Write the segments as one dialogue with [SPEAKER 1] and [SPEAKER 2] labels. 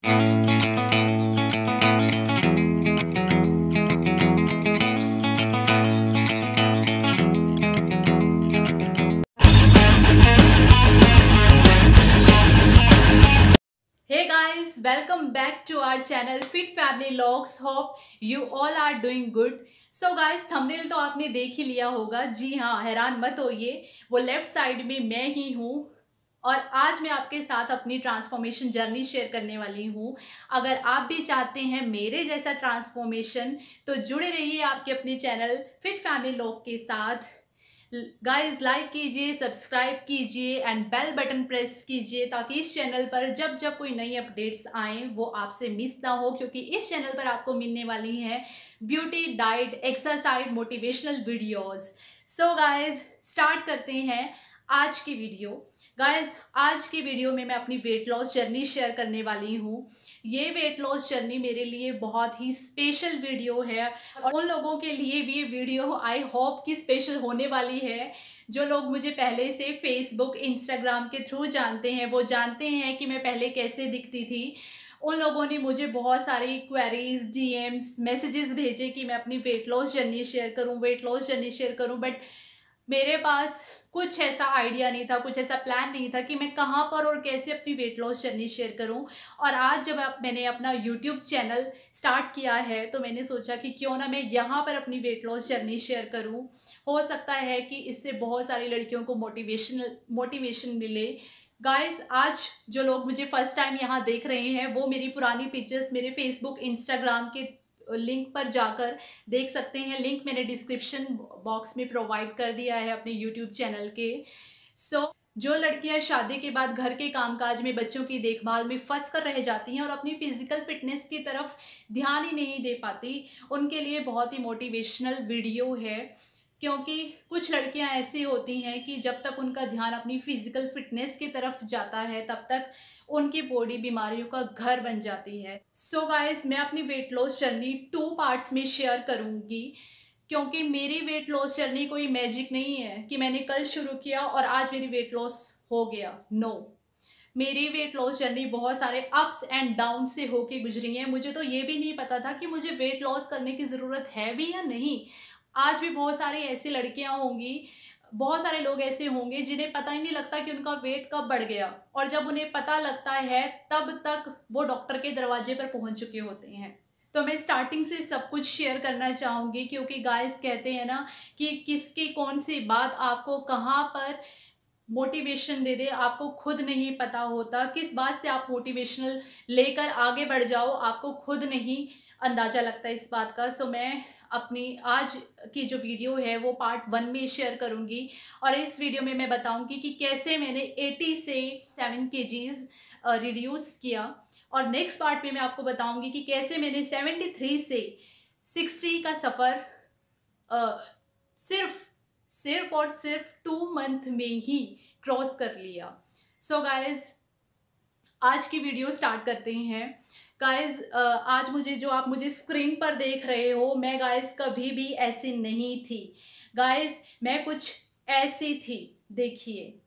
[SPEAKER 1] Hey guys, welcome back to our channel Fit Family Logs. Hope you all are doing good. So guys, thumbnail तो आपने देख ही लिया होगा। जी हाँ, हैरान मत होइए, वो लेफ्ट साइड में मैं ही हूँ और आज मैं आपके साथ अपनी ट्रांसफॉर्मेशन जर्नी शेयर करने वाली हूँ। अगर आप भी चाहते हैं मेरे जैसा ट्रांसफॉर्मेशन तो जुड़े रहिए आपके अपने चैनल फिट फैमिली लॉग के साथ। गाइज लाइक कीजिए, सब्सक्राइब कीजिए एंड बेल बटन प्रेस कीजिए ताकि इस चैनल पर जब जब कोई नई अपडेट्स आएँ वो आपसे मिस ना हो, क्योंकि इस चैनल पर आपको मिलने वाली हैं beauty, diet, exercise, motivational videos. So guys start करते हैं आज की वीडियो। गाइज आज की वीडियो में मैं अपनी वेट लॉस जर्नी शेयर करने वाली हूँ। ये वेट लॉस जर्नी मेरे लिए बहुत ही स्पेशल वीडियो है और उन लोगों के लिए भी ये वीडियो आई होप कि स्पेशल होने वाली है जो लोग मुझे पहले से फेसबुक, इंस्टाग्राम के थ्रू जानते हैं। वो जानते हैं कि मैं पहले कैसे दिखती थी। उन लोगों ने मुझे बहुत सारी क्वेरीज, डीएम्स, मैसेजेस भेजे कि मैं अपनी वेट लॉस जर्नी शेयर करूं, वेट लॉस जर्नी शेयर करूं, बट मेरे पास कुछ ऐसा आइडिया नहीं था, कुछ ऐसा प्लान नहीं था कि मैं कहाँ पर और कैसे अपनी वेट लॉस जर्नी शेयर करूं। और आज जब मैंने अपना यूट्यूब चैनल स्टार्ट किया है तो मैंने सोचा कि क्यों ना मैं यहाँ पर अपनी वेट लॉस जर्नी शेयर करूं। हो सकता है कि इससे बहुत सारी लड़कियों को मोटिवेशन मिले। गाइस आज जो लोग मुझे फर्स्ट टाइम यहाँ देख रहे हैं वो मेरी पुरानी पिक्चर्स मेरे फेसबुक, इंस्टाग्राम के लिंक पर जाकर देख सकते हैं। लिंक मैंने डिस्क्रिप्शन बॉक्स में प्रोवाइड कर दिया है अपने यूट्यूब चैनल के। जो लड़कियां शादी के बाद घर के कामकाज में, बच्चों की देखभाल में फंस कर रह जाती हैं और अपनी फिजिकल फिटनेस की तरफ ध्यान ही नहीं दे पाती, उनके लिए बहुत ही मोटिवेशनल वीडियो है। क्योंकि कुछ लड़कियां ऐसी होती हैं कि जब तक उनका ध्यान अपनी फिजिकल फिटनेस की तरफ जाता है तब तक उनकी बॉडी बीमारियों का घर बन जाती है। सो गाइस मैं अपनी वेट लॉस जर्नी 2 पार्ट्स में शेयर करूंगी, क्योंकि मेरी वेट लॉस जर्नी कोई मैजिक नहीं है कि मैंने कल शुरू किया और आज मेरी वेट लॉस हो गया। नो, मेरी वेट लॉस जर्नी बहुत सारे अप्स एंड डाउन से होके गुजरी है। मुझे तो ये भी नहीं पता था कि मुझे वेट लॉस करने की ज़रूरत है भी या नहीं। आज भी बहुत सारी ऐसी लड़कियां होंगी, बहुत सारे लोग ऐसे होंगे जिन्हें पता ही नहीं लगता कि उनका वेट कब बढ़ गया, और जब उन्हें पता लगता है तब तक वो डॉक्टर के दरवाजे पर पहुंच चुके होते हैं। तो मैं स्टार्टिंग से सब कुछ शेयर करना चाहूँगी, क्योंकि गाइस कहते हैं ना कि किसकी कौन सी बात आपको कहाँ पर मोटिवेशन दे दे, आपको खुद नहीं पता होता। किस बात से आप मोटिवेशनल लेकर आगे बढ़ जाओ आपको खुद नहीं अंदाज़ा लगता इस बात का। सो मैं अपनी आज की जो वीडियो है वो पार्ट 1 में शेयर करूंगी और इस वीडियो में मैं बताऊंगी कि कैसे मैंने 80 से 7 kgs रिड्यूस किया, और नेक्स्ट पार्ट में मैं आपको बताऊंगी कि कैसे मैंने 73 से 60 का सफ़र सिर्फ और सिर्फ 2 मंथ में ही क्रॉस कर लिया। सो गाइज आज की वीडियो स्टार्ट करते हैं। गाइज आज आप मुझे स्क्रीन पर देख रहे हो, मैं गाइज कभी भी ऐसी नहीं थी। गाइज मैं कुछ ऐसी थी, देखिए।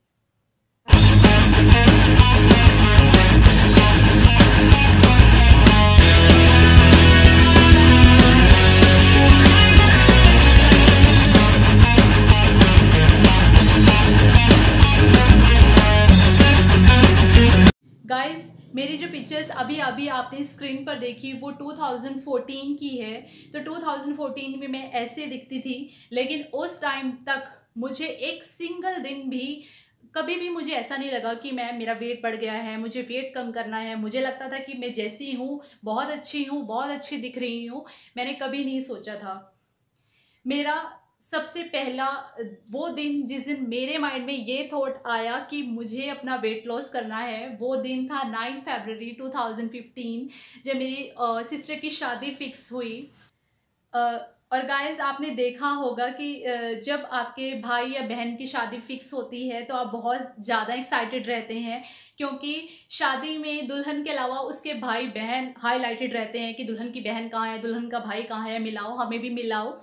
[SPEAKER 1] गाइज मेरी जो पिक्चर्स अभी आपने स्क्रीन पर देखी वो 2014 की है। तो 2014 में मैं ऐसे दिखती थी, लेकिन उस टाइम तक मुझे एक सिंगल दिन भी कभी भी मुझे ऐसा नहीं लगा कि मेरा वेट बढ़ गया है, मुझे वेट कम करना है। मुझे लगता था कि मैं जैसी हूँ बहुत अच्छी दिख रही हूँ। मैंने कभी नहीं सोचा था। मेरा सबसे पहला वो दिन जिस दिन मेरे माइंड में ये थॉट आया कि मुझे अपना वेट लॉस करना है, वो दिन था 9 फरवरी 2015, जब मेरी सिस्टर की शादी फिक्स हुई। और गाइज आपने देखा होगा कि जब आपके भाई या बहन की शादी फिक्स होती है तो आप बहुत ज़्यादा एक्साइटेड रहते हैं, क्योंकि शादी में दुल्हन के अलावा उसके भाई बहन हाईलाइटेड रहते हैं कि दुल्हन की बहन कहाँ है, दुल्हन का भाई कहाँ है, मिलाओ, हमें भी मिलाओ।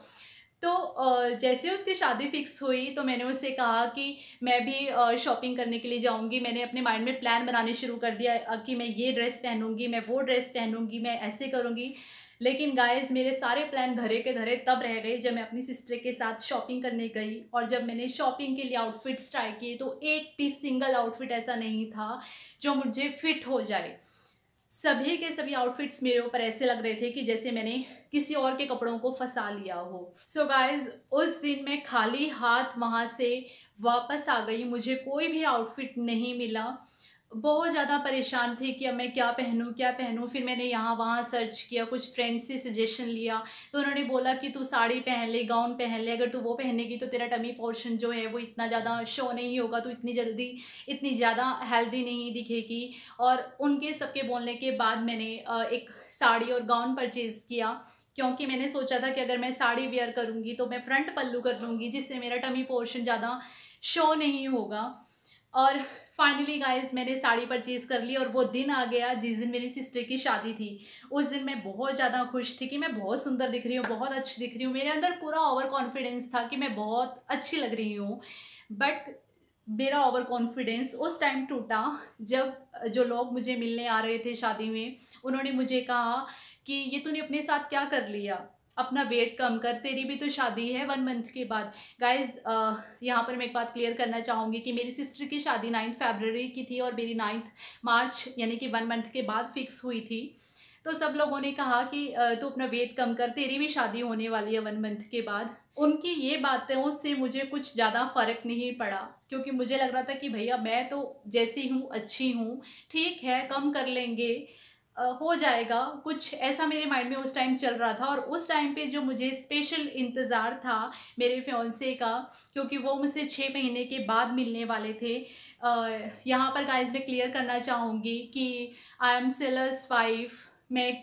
[SPEAKER 1] तो जैसे उसकी शादी फिक्स हुई तो मैंने उससे कहा कि मैं भी शॉपिंग करने के लिए जाऊंगी। मैंने अपने माइंड में प्लान बनाने शुरू कर दिया कि मैं ये ड्रेस पहनूंगी, मैं वो ड्रेस पहनूंगी, मैं ऐसे करूंगी। लेकिन गाइस मेरे सारे प्लान धरे के धरे तब रह गए जब मैं अपनी सिस्टर के साथ शॉपिंग करने गई। और जब मैंने शॉपिंग के लिए आउटफिट्स ट्राई किए तो एक भी सिंगल आउटफिट ऐसा नहीं था जो मुझे फिट हो जाए। सभी के सभी आउटफिट्स मेरे ऊपर ऐसे लग रहे थे कि जैसे मैंने किसी और के कपड़ों को फंसा लिया हो। सो गाइज उस दिन मैं खाली हाथ वहाँ से वापस आ गई, मुझे कोई भी आउटफिट नहीं मिला। बहुत ज़्यादा परेशान थी कि अब मैं क्या पहनूं क्या पहनूं। फिर मैंने यहाँ वहाँ सर्च किया, कुछ फ्रेंड्स से सजेशन लिया तो उन्होंने बोला कि तू साड़ी पहन ले, गाउन पहन ले, अगर तू वो पहनेगी तो तेरा टमी पोर्शन जो है वो इतना ज़्यादा शो नहीं होगा, तो इतनी जल्दी इतनी ज़्यादा हेल्दी नहीं दिखेगी। और उनके सबके बोलने के बाद मैंने एक साड़ी और गाउन परचेज़ किया, क्योंकि मैंने सोचा था कि अगर मैं साड़ी वेयर करूँगी तो मैं फ्रंट पल्लू कर लूँगी जिससे मेरा टमी पोर्शन ज़्यादा शो नहीं होगा। और फाइनली गाइज मैंने साड़ी परचेज़ कर ली और वो दिन आ गया जिस दिन मेरी सिस्टर की शादी थी। उस दिन मैं बहुत ज़्यादा खुश थी कि मैं बहुत सुंदर दिख रही हूँ, बहुत अच्छी दिख रही हूँ। मेरे अंदर पूरा ओवर कॉन्फिडेंस था कि मैं बहुत अच्छी लग रही हूँ। बट मेरा ओवर कॉन्फिडेंस उस टाइम टूटा जब जो लोग मुझे मिलने आ रहे थे शादी में, उन्होंने मुझे कहा कि ये तूने अपने साथ क्या कर लिया, अपना वेट कम कर, तेरी भी तो शादी है 1 मंथ के बाद। गाइज यहाँ पर मैं एक बात क्लियर करना चाहूँगी कि मेरी सिस्टर की शादी 9 फरवरी की थी और मेरी 9 मार्च यानी कि 1 मंथ के बाद फिक्स हुई थी। तो सब लोगों ने कहा कि तू अपना वेट कम कर, तेरी भी शादी होने वाली है 1 मंथ के बाद। उनकी ये बातों से मुझे कुछ ज़्यादा फ़र्क नहीं पड़ा, क्योंकि मुझे लग रहा था कि भैया मैं तो जैसी हूँ अच्छी हूँ, ठीक है कम कर लेंगे, हो जाएगा। कुछ ऐसा मेरे माइंड में उस टाइम चल रहा था। और उस टाइम पे जो मुझे स्पेशल इंतज़ार था मेरे फियांसे का, क्योंकि वो मुझसे 6 महीने के बाद मिलने वाले थे। यहाँ पर गाइस मैं क्लियर करना चाहूँगी कि आई एम सेलर्स वाइफ। मैं एक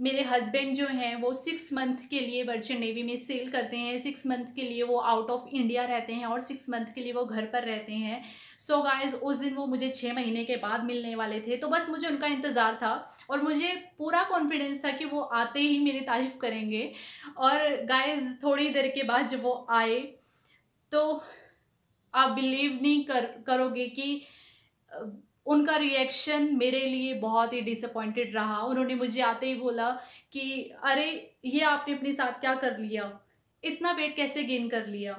[SPEAKER 1] मेरे हस्बैंड जो हैं वो 6 मंथ के लिए मर्चेंट नेवी में सेल करते हैं। 6 मंथ के लिए वो आउट ऑफ इंडिया रहते हैं और 6 मंथ के लिए वो घर पर रहते हैं। सो गाइस उस दिन वो मुझे 6 महीने के बाद मिलने वाले थे, तो बस मुझे उनका इंतज़ार था और मुझे पूरा कॉन्फिडेंस था कि वो आते ही मेरी तारीफ़ करेंगे। और गाइस थोड़ी देर के बाद जब वो आए तो आप बिलीव नहीं करोगे कि उनका रिएक्शन मेरे लिए बहुत ही डिसअपॉइंटेड रहा। उन्होंने मुझे आते ही बोला कि अरे ये आपने अपने साथ क्या कर लिया, इतना वेट कैसे गेन कर लिया।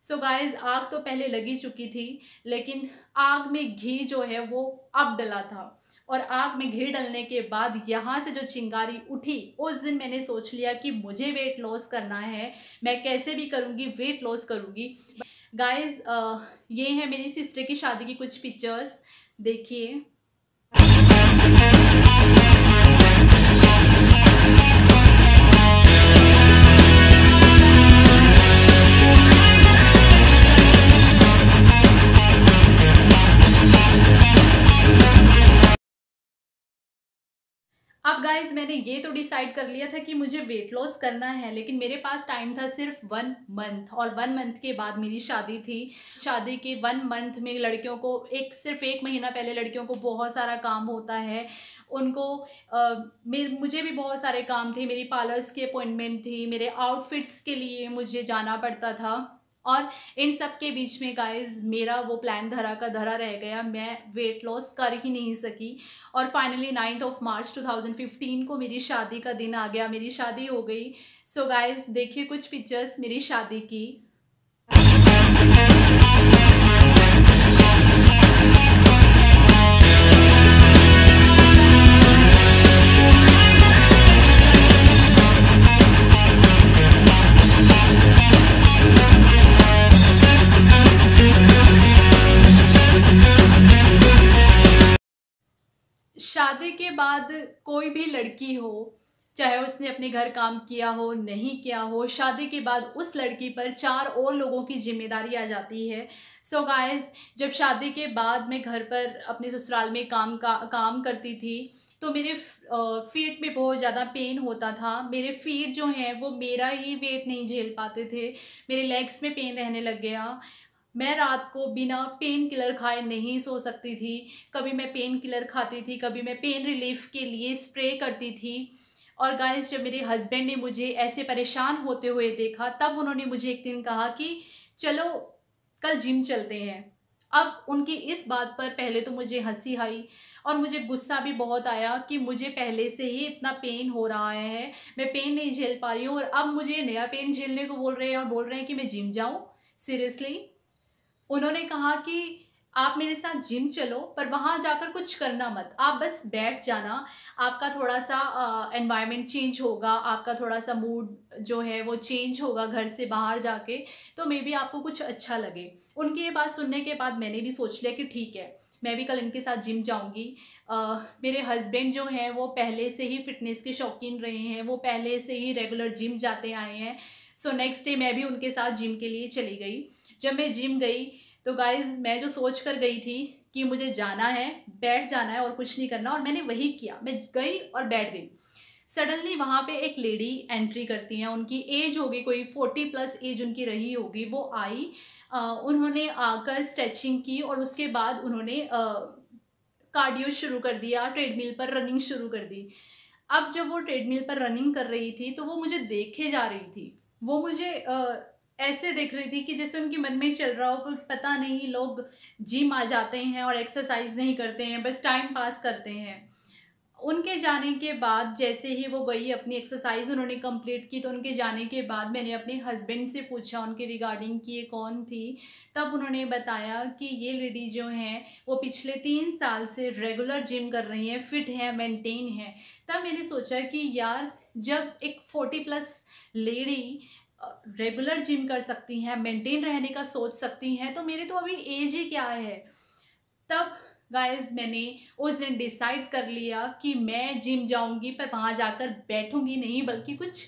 [SPEAKER 1] सो गाइज आग तो पहले लगी चुकी थी, लेकिन आग में घी जो है वो अब डला था। और आग में घी डलने के बाद यहाँ से जो चिंगारी उठी, उस दिन मैंने सोच लिया कि मुझे वेट लॉस करना है, मैं कैसे भी करूँगी वेट लॉस करूँगी। गाइज ये है मेरी सिस्टर की शादी की कुछ पिक्चर्स, देखिए। अब गाइज मैंने ये तो डिसाइड कर लिया था कि मुझे वेट लॉस करना है, लेकिन मेरे पास टाइम था सिर्फ 1 मंथ और 1 मंथ के बाद मेरी शादी थी। शादी के 1 मंथ में लड़कियों को सिर्फ 1 महीना पहले लड़कियों को बहुत सारा काम होता है। उनको मुझे भी बहुत सारे काम थे, मेरी पार्लर्स की अपॉइंटमेंट थी, मेरे आउटफिट्स के लिए मुझे जाना पड़ता था। और इन सब के बीच में गाइज मेरा वो प्लान धरा का धरा रह गया, मैं वेट लॉस कर ही नहीं सकी। और फाइनली 9 मार्च 2015 को मेरी शादी का दिन आ गया, मेरी शादी हो गई। सो गाइज देखिए कुछ पिक्चर्स मेरी शादी की। शादी के बाद कोई भी लड़की हो, चाहे उसने अपने घर काम किया हो नहीं किया हो, शादी के बाद उस लड़की पर 4 और लोगों की जिम्मेदारी आ जाती है। सो गाइस जब शादी के बाद मैं घर पर अपने ससुराल में काम करती थी तो मेरे फीट में बहुत ज़्यादा पेन होता था। मेरे फीट जो हैं वो मेरा ही वेट नहीं झेल पाते थे, मेरे लेग्स में पेन रहने लग गया। मैं रात को बिना पेन किलर खाए नहीं सो सकती थी। कभी मैं पेन किलर खाती थी, कभी मैं पेन रिलीफ के लिए स्प्रे करती थी। और गाइस जब मेरे हस्बैंड ने मुझे ऐसे परेशान होते हुए देखा, तब उन्होंने मुझे एक दिन कहा कि चलो कल जिम चलते हैं। अब उनकी इस बात पर पहले तो मुझे हंसी आई और मुझे गुस्सा भी बहुत आया कि मुझे पहले से ही इतना पेन हो रहा है, मैं पेन नहीं झेल पा रही हूँ और अब मुझे नया पेन झेलने को बोल रहे हैं और बोल रहे हैं कि मैं जिम जाऊँ। सीरियसली। उन्होंने कहा कि आप मेरे साथ जिम चलो, पर वहाँ जाकर कुछ करना मत, आप बस बैठ जाना, आपका थोड़ा सा एनवायरनमेंट चेंज होगा, आपका थोड़ा सा मूड जो है वो चेंज होगा घर से बाहर जाके, तो मे बी आपको कुछ अच्छा लगे। उनकी ये बात सुनने के बाद मैंने भी सोच लिया कि ठीक है, मैं भी कल इनके साथ जिम जाऊंगी। मेरे हस्बैंड जो हैं वो पहले से ही फिटनेस के शौकीन रहे हैं, वो पहले से ही रेगुलर जिम जाते आए हैं। सो नेक्स्ट डे मैं भी उनके साथ जिम के लिए चली गई। जब मैं जिम गई तो गाइज मैं जो सोच कर गई थी कि मुझे जाना है, बैठ जाना है और कुछ नहीं करना, और मैंने वही किया, मैं गई और बैठ गई। सडनली वहाँ पे एक लेडी एंट्री करती हैं, उनकी एज होगी कोई 40+ एज उनकी रही होगी। वो आई, उन्होंने आकर स्ट्रेचिंग की और उसके बाद उन्होंने कार्डियो शुरू कर दिया, ट्रेडमिल पर रनिंग शुरू कर दी। अब जब वो ट्रेडमिल पर रनिंग कर रही थी तो वो मुझे देखे जा रही थी, वो मुझे ऐसे देख रही थी कि जैसे उनके मन में चल रहा हो कि पता नहीं लोग जिम आ जाते हैं और एक्सरसाइज नहीं करते हैं, बस टाइम पास करते हैं। उनके जाने के बाद जैसे ही वो गई, अपनी एक्सरसाइज उन्होंने कंप्लीट की, तो उनके जाने के बाद मैंने अपने हस्बैंड से पूछा उनके रिगार्डिंग कि ये कौन थी। तब उन्होंने बताया कि ये लेडी जो हैं वो पिछले 3 साल से रेगुलर जिम कर रही हैं, फिट हैं, मेंटेन हैं। तब मैंने सोचा कि यार जब एक 40+ लेडी रेगुलर जिम कर सकती हैं, मेंटेन रहने का सोच सकती हैं, तो मेरी तो अभी एज ही क्या है। तब गाइज मैंने उस दिन डिसाइड कर लिया कि मैं जिम जाऊंगी, पर वहाँ जाकर बैठूंगी नहीं बल्कि कुछ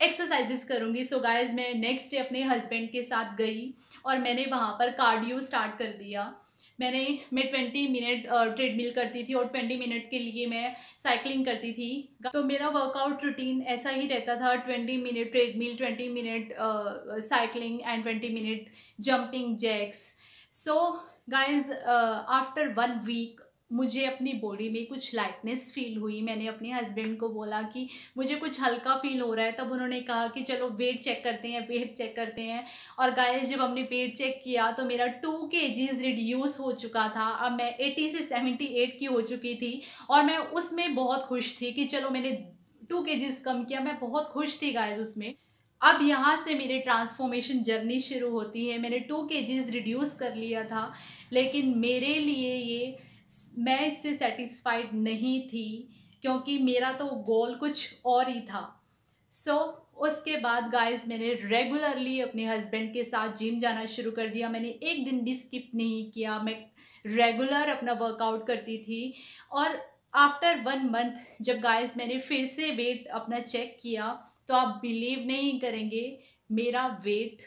[SPEAKER 1] एक्सरसाइजेस करूंगी। सो गाइज मैं नेक्स्ट डे अपने हस्बैंड के साथ गई और मैंने वहाँ पर कार्डियो स्टार्ट कर दिया। मैं 20 मिनट ट्रेडमिल करती थी और 20 मिनट के लिए मैं साइकिलिंग करती थी। तो मेरा वर्कआउट रूटीन ऐसा ही रहता था, 20 minute treadmill, 20 minute cycling and 20 minute jumping jacks. So guys after 1 week मुझे अपनी बॉडी में कुछ लाइटनेस फील हुई। मैंने अपने हस्बैंड को बोला कि मुझे कुछ हल्का फील हो रहा है। तब उन्होंने कहा कि चलो वेट चेक करते हैं, वेट चेक करते हैं। और गाइस जब हमने वेट चेक किया तो मेरा 2 kgs रिड्यूस हो चुका था। अब मैं 80 से 78 की हो चुकी थी और मैं उसमें बहुत खुश थी कि चलो मैंने 2 kgs कम किया, मैं बहुत खुश थी गाइस उसमें। अब यहाँ से मेरी ट्रांसफॉर्मेशन जर्नी शुरू होती है। मैंने 2 kgs रिड्यूस कर लिया था, लेकिन मेरे लिए ये मैं इससे सेटिस्फाइड नहीं थी क्योंकि मेरा तो गोल कुछ और ही था। सो उसके बाद गाइस मैंने रेगुलरली अपने हस्बैंड के साथ जिम जाना शुरू कर दिया। मैंने एक दिन भी स्किप नहीं किया, मैं रेगुलर अपना वर्कआउट करती थी। और आफ्टर 1 मंथ जब गाइस मैंने फिर से वेट अपना चेक किया तो आप बिलीव नहीं करेंगे, मेरा वेट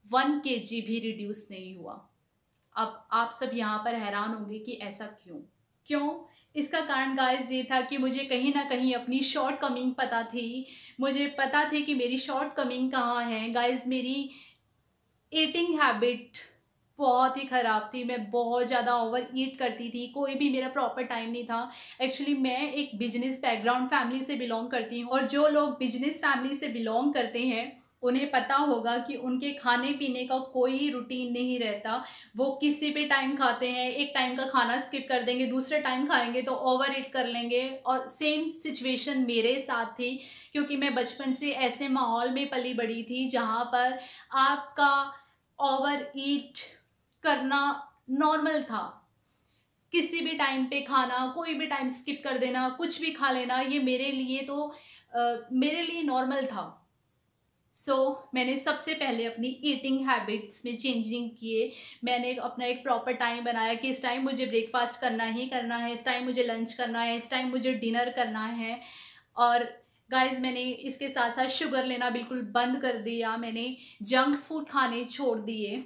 [SPEAKER 1] 1 kg भी रिड्यूस नहीं हुआ। अब आप सब यहाँ पर हैरान होंगे कि ऐसा क्यों। इसका कारण गाइस ये था कि मुझे कहीं ना कहीं अपनी शॉर्ट कमिंग पता थी। मुझे पता थी कि मेरी शॉर्ट कमिंग कहाँ है। गाइस मेरी ईटिंग हैबिट बहुत ही ख़राब थी। मैं बहुत ज़्यादा ओवर ईट करती थी, कोई भी मेरा प्रॉपर टाइम नहीं था। एक्चुअली मैं एक बिजनेस बैकग्राउंड फैमिली से बिलोंग करती हूँ और जो लोग बिजनेस फैमिली से बिलोंग करते हैं उन्हें पता होगा कि उनके खाने पीने का कोई रूटीन नहीं रहता। वो किसी भी टाइम खाते हैं, एक टाइम का खाना स्किप कर देंगे, दूसरे टाइम खाएंगे तो ओवर ईट कर लेंगे। और सेम सिचुएशन मेरे साथ थी क्योंकि मैं बचपन से ऐसे माहौल में पली बड़ी थी जहाँ पर आपका ओवर ईट करना नॉर्मल था। किसी भी टाइम पे खाना, कोई भी टाइम स्किप कर देना, कुछ भी खा लेना, ये मेरे लिए नॉर्मल था। मैंने सबसे पहले अपनी ईटिंग हैबिट्स में चेंजिंग किए। मैंने अपना एक प्रॉपर टाइम बनाया कि इस टाइम मुझे ब्रेकफास्ट करना ही करना है, इस टाइम मुझे लंच करना है, इस टाइम मुझे डिनर करना है। और गाइस मैंने इसके साथ साथ शुगर लेना बिल्कुल बंद कर दिया। मैंने जंक फूड खाने छोड़ दिए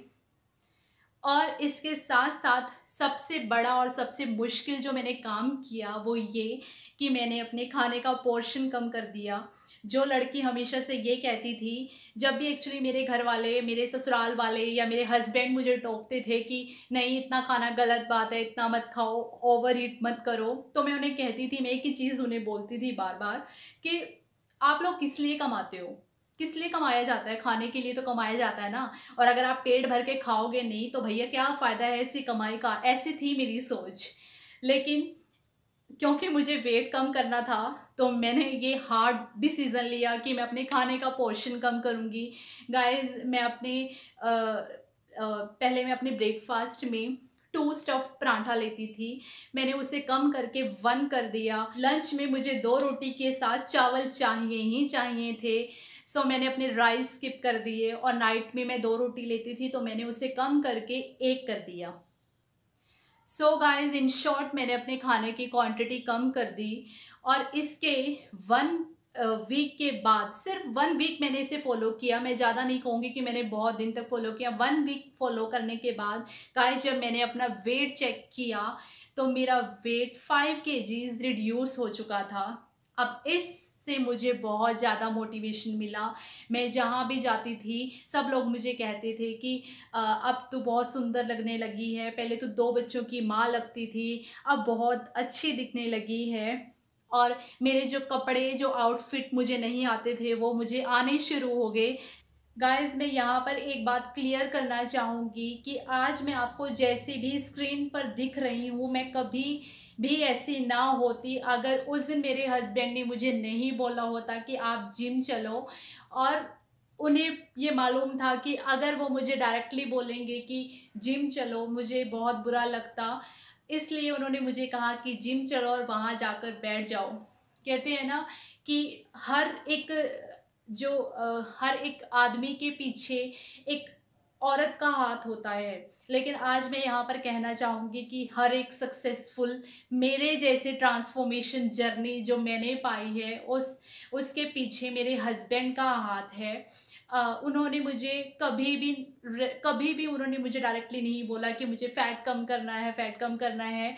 [SPEAKER 1] और इसके साथ साथ सबसे बड़ा और सबसे मुश्किल जो मैंने काम किया वो ये कि मैंने अपने खाने का पोर्शन कम कर दिया। जो लड़की हमेशा से ये कहती थी, जब भी एक्चुअली मेरे घर वाले, मेरे ससुराल वाले या मेरे हस्बैंड मुझे टोकते थे कि नहीं इतना खाना गलत बात है, इतना मत खाओ, ओवर ईट मत करो, तो मैं उन्हें कहती थी, मैं एक ही चीज़ उन्हें बोलती थी बार बार कि आप लोग किस लिए कमाते हो, किस लिए कमाया जाता है, खाने के लिए तो कमाया जाता है ना। और अगर आप पेट भर के खाओगे नहीं तो भैया क्या फ़ायदा है ऐसी कमाई का। ऐसी थी मेरी सोच। लेकिन क्योंकि मुझे वेट कम करना था तो मैंने ये हार्ड डिसीज़न लिया कि मैं अपने खाने का पोर्शन कम करूँगी। गाइस मैं अपने पहले मैं अपने ब्रेकफास्ट में 2 स्टफ़ पराठा लेती थी, मैंने उसे कम करके 1 कर दिया। लंच में मुझे 2 रोटी के साथ चावल चाहिए ही चाहिए थे, सो मैंने अपने राइस स्किप कर दिए। और नाइट में मैं 2 रोटी लेती थी तो मैंने उसे कम करके 1 कर दिया। सो गाइज इन शॉर्ट मैंने अपने खाने की क्वांटिटी कम कर दी। और इसके 1 वीक के बाद, सिर्फ 1 वीक मैंने इसे फॉलो किया, मैं ज़्यादा नहीं कहूँगी कि मैंने बहुत दिन तक फॉलो किया। 1 वीक फॉलो करने के बाद गाइज जब मैंने अपना वेट चेक किया तो मेरा वेट 5 kgs रिड्यूस हो चुका था। अब इससे मुझे बहुत ज़्यादा मोटिवेशन मिला। मैं जहाँ भी जाती थी सब लोग मुझे कहते थे कि अब तो बहुत सुंदर लगने लगी है, पहले तो 2 बच्चों की माँ लगती थी, अब बहुत अच्छी दिखने लगी है। और मेरे जो कपड़े, जो आउटफिट मुझे नहीं आते थे वो मुझे आने शुरू हो गए। गाइस मैं यहाँ पर एक बात क्लियर करना चाहूँगी कि आज मैं आपको जैसे भी स्क्रीन पर दिख रही हूँ, मैं कभी भी ऐसी ना होती अगर उस दिन मेरे हस्बैंड ने मुझे नहीं बोला होता कि आप जिम चलो। और उन्हें ये मालूम था कि अगर वो मुझे डायरेक्टली बोलेंगे कि जिम चलो मुझे बहुत बुरा लगता, इसलिए उन्होंने मुझे कहा कि जिम चलो और वहाँ जाकर बैठ जाओ। कहते हैं ना कि हर एक आदमी के पीछे एक औरत का हाथ होता है। लेकिन आज मैं यहाँ पर कहना चाहूँगी कि हर एक सक्सेसफुल मेरे जैसे ट्रांसफॉर्मेशन जर्नी जो मैंने पाई है उसके पीछे मेरे हस्बैंड का हाथ है। उन्होंने मुझे कभी भी उन्होंने मुझे डायरेक्टली नहीं बोला कि मुझे फ़ैट कम करना है, फ़ैट कम करना है।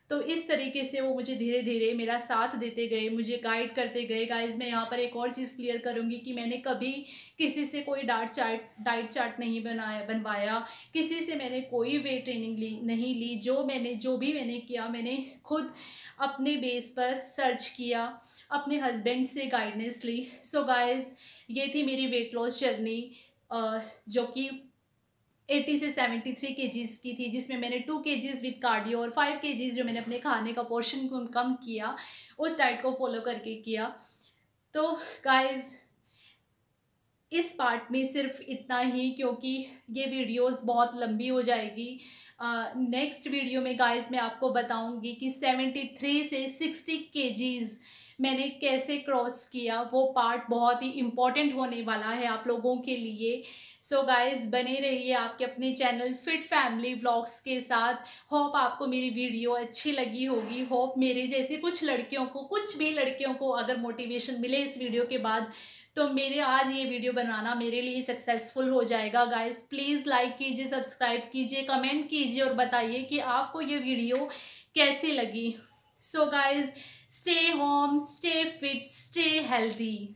[SPEAKER 1] तो इस तरीके से वो मुझे धीरे धीरे मेरा साथ देते गए, मुझे गाइड करते गए। गाइज मैं यहाँ पर एक और चीज़ क्लियर करूँगी कि मैंने कभी किसी से कोई डाइट चार्ट नहीं बनवाया, किसी से मैंने कोई वेट ट्रेनिंग नहीं ली। जो भी मैंने किया, मैंने खुद अपने बेस पर सर्च किया, अपने हस्बैंड से गाइडेंस ली। सो गाइज ये थी मेरी वेट लॉस जर्नी जो कि 80 से 73 kgs की थी, जिसमें मैंने 2 kgs विद कार्डियो और 5 kgs जो मैंने अपने खाने का पोर्शन को कम किया उस डाइट को फॉलो करके किया। तो गाइज इस पार्ट में सिर्फ इतना ही, क्योंकि ये वीडियोस बहुत लंबी हो जाएगी। नेक्स्ट वीडियो में गाइज मैं आपको बताऊंगी कि 73 से 60 kgs मैंने कैसे क्रॉस किया। वो पार्ट बहुत ही इम्पॉर्टेंट होने वाला है आप लोगों के लिए। सो गाइज बने रहिए आपके अपने चैनल फिट फैमिली व्लॉग्स के साथ। होप आपको मेरी वीडियो अच्छी लगी होगी। होप मेरे जैसे कुछ भी लड़कियों को अगर मोटिवेशन मिले इस वीडियो के बाद तो मेरे आज ये वीडियो बनाना मेरे लिए सक्सेसफुल हो जाएगा। गाइस प्लीज़ लाइक कीजिए, सब्सक्राइब कीजिए, कमेंट कीजिए और बताइए कि आपको ये वीडियो कैसी लगी। So guys stay home, stay fit, stay healthy.